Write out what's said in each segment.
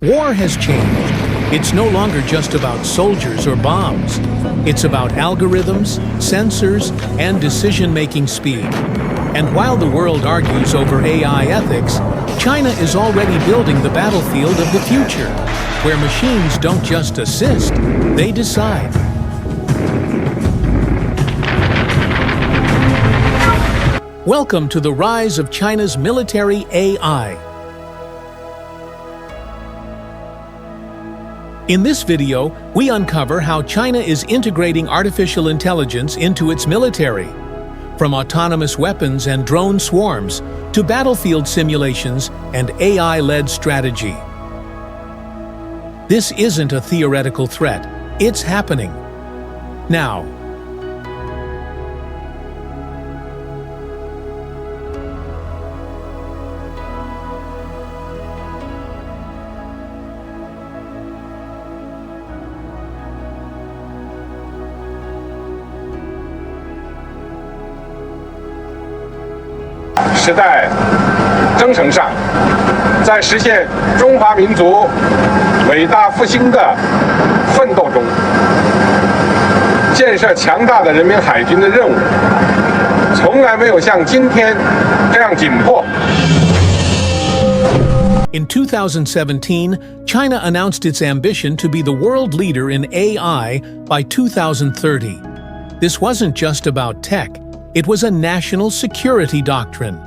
War has changed. It's no longer just about soldiers or bombs. It's about algorithms, sensors, and decision-making speed. And while the world argues over AI ethics, China is already building the battlefield of the future, where machines don't just assist, they decide. Welcome to the rise of China's military AI. In this video, we uncover how China is integrating artificial intelligence into its military. From autonomous weapons and drone swarms to battlefield simulations and AI-led strategy. This isn't a theoretical threat, it's happening. Now,时代征程上，在实现中华民族伟大复兴的奋斗中，建设强大的人民海军的任务，从来没有像今天这样紧迫。In 2017, China announced its ambition to be the world leader in AI by 2030. This wasn't just about tech, it was a national security doctrine.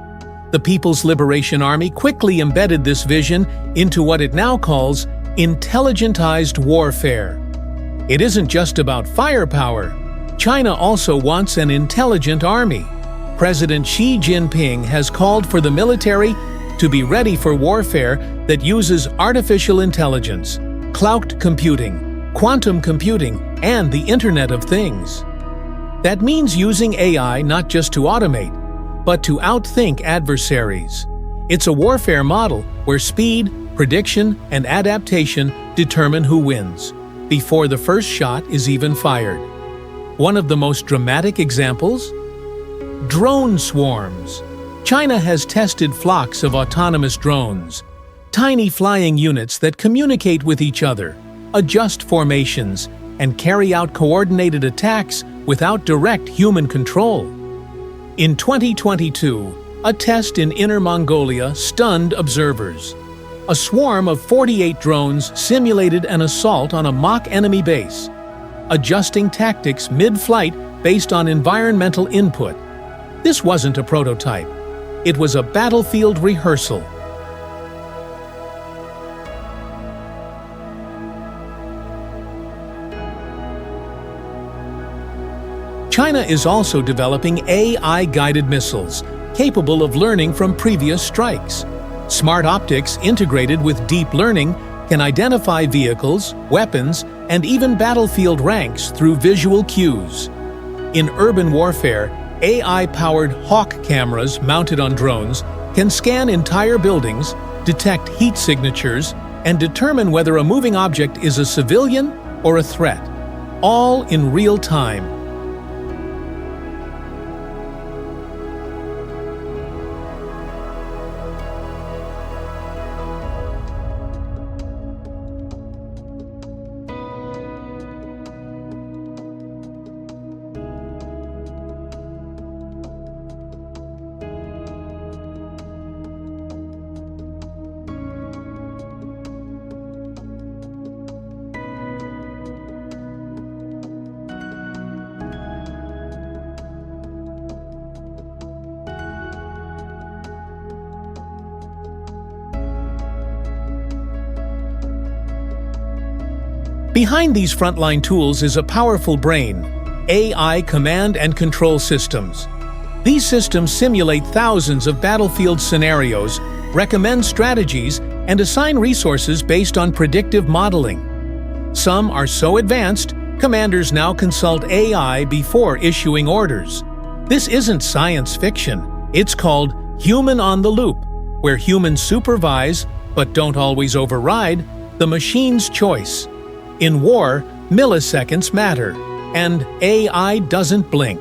The People's Liberation Army quickly embedded this vision into what it now calls intelligentized warfare. It isn't just about firepower. China also wants an intelligent army. President Xi Jinping has called for the military to be ready for warfare that uses artificial intelligence, cloud computing, quantum computing, and the Internet of Things. That means using AI not just to automate, but to outthink adversaries. It's a warfare model where speed, prediction, and adaptation determine who wins, before the first shot is even fired. One of the most dramatic examples? Drone swarms. China has tested flocks of autonomous drones, tiny flying units that communicate with each other, adjust formations, and carry out coordinated attacks without direct human control. In 2022, a test in Inner Mongolia stunned observers. A swarm of 48 drones simulated an assault on a mock enemy base, adjusting tactics mid-flight based on environmental input. This wasn't a prototype. It was a battlefield rehearsal. China is also developing AI-guided missiles, capable of learning from previous strikes. Smart optics integrated with deep learning can identify vehicles, weapons, and even battlefield ranks through visual cues. In urban warfare, AI-powered Hawk cameras mounted on drones can scan entire buildings, detect heat signatures, and determine whether a moving object is a civilian or a threat, all in real time. Behind these frontline tools is a powerful brain, AI command and control systems. These systems simulate thousands of battlefield scenarios, recommend strategies, and assign resources based on predictive modeling. Some are so advanced, commanders now consult AI before issuing orders. This isn't science fiction. It's called human on the loop, where humans supervise, but don't always override, the machine's choice. In war, milliseconds matter, and AI doesn't blink.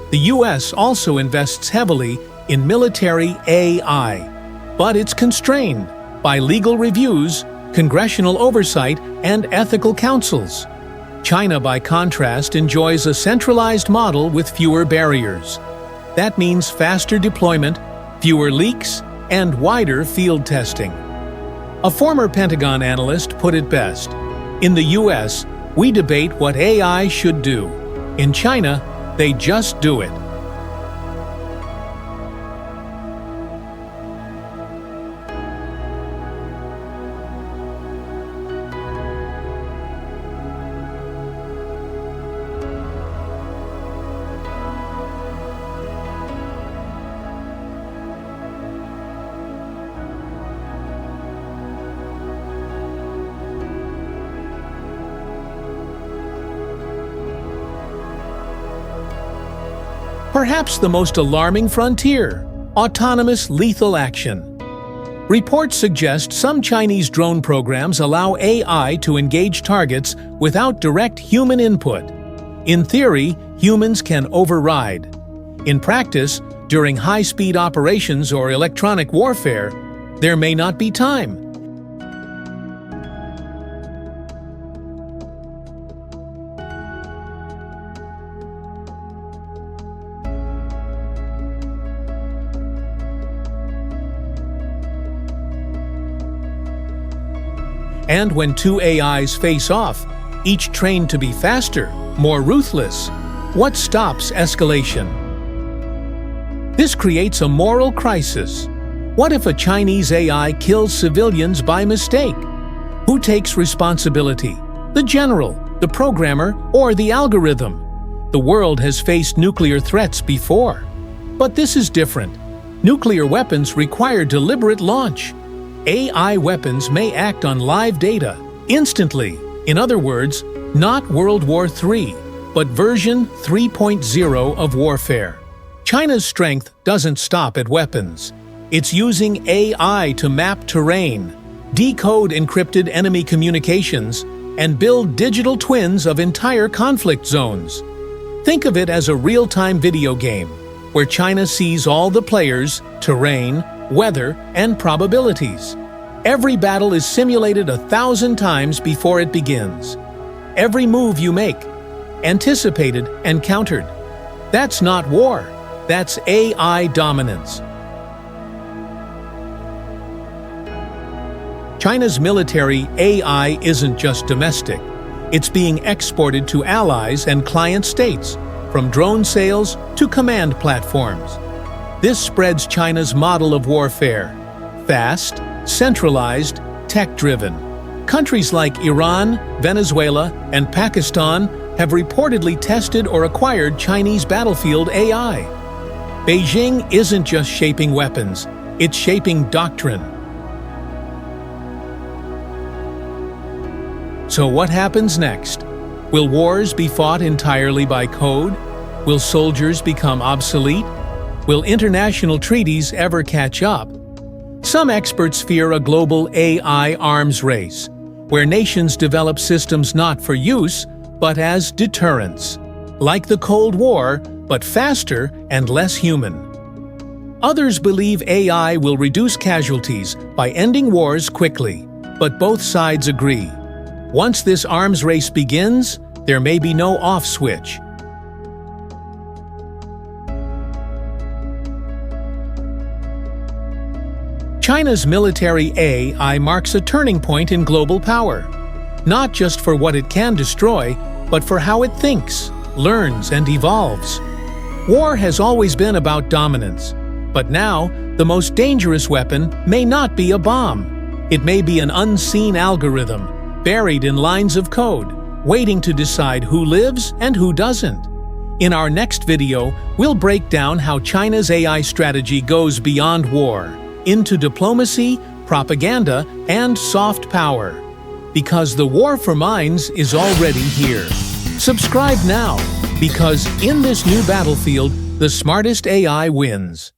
The US also invests heavily in military AI, but it's constrained by legal reviews, congressional oversight, and ethical councils. China, by contrast, enjoys a centralized model with fewer barriers. That means faster deployment, fewer leaks, and wider field testing. A former Pentagon analyst put it best: in the US, we debate what AI should do. In China, they just do it. Perhaps the most alarming frontier: autonomous lethal action. Reports suggest some Chinese drone programs allow AI to engage targets without direct human input. In theory, humans can override. In practice, during high-speed operations or electronic warfare, there may not be time. And when two AIs face off, each trained to be faster, more ruthless, what stops escalation? This creates a moral crisis. What if a Chinese AI kills civilians by mistake? Who takes responsibility? The general, the programmer, or the algorithm? The world has faced nuclear threats before. But this is different. Nuclear weapons require deliberate launch. AI weapons may act on live data instantly. In other words, not World War III, but version 3.0 of warfare. China's strength doesn't stop at weapons. It's using AI to map terrain, decode encrypted enemy communications, and build digital twins of entire conflict zones. Think of it as a real-time video game, where China sees all the players, terrain, weather, and probabilities. Every battle is simulated 1,000 times before it begins. Every move you make, anticipated and countered. That's not war. That's AI dominance. China's military AI isn't just domestic. It's being exported to allies and client states, from drone sales to command platforms. This spreads China's model of warfare: fast, centralized, tech-driven. Countries like Iran, Venezuela, and Pakistan have reportedly tested or acquired Chinese battlefield AI. Beijing isn't just shaping weapons, it's shaping doctrine. So what happens next? Will wars be fought entirely by code? Will soldiers become obsolete? Will international treaties ever catch up? Some experts fear a global AI arms race, where nations develop systems not for use, but as deterrence. Like the Cold War, but faster and less human. Others believe AI will reduce casualties by ending wars quickly, but both sides agree. Once this arms race begins, there may be no off switch. China's military AI marks a turning point in global power, not just for what it can destroy, but for how it thinks, learns, and evolves. War has always been about dominance, but now the most dangerous weapon may not be a bomb. It may be an unseen algorithm, buried in lines of code, waiting to decide who lives and who doesn't. In our next video, we'll break down how China's AI strategy goes beyond war, into diplomacy, propaganda, and soft power. Because the war for minds is already here. Subscribe now, because in this new battlefield, the smartest AI wins.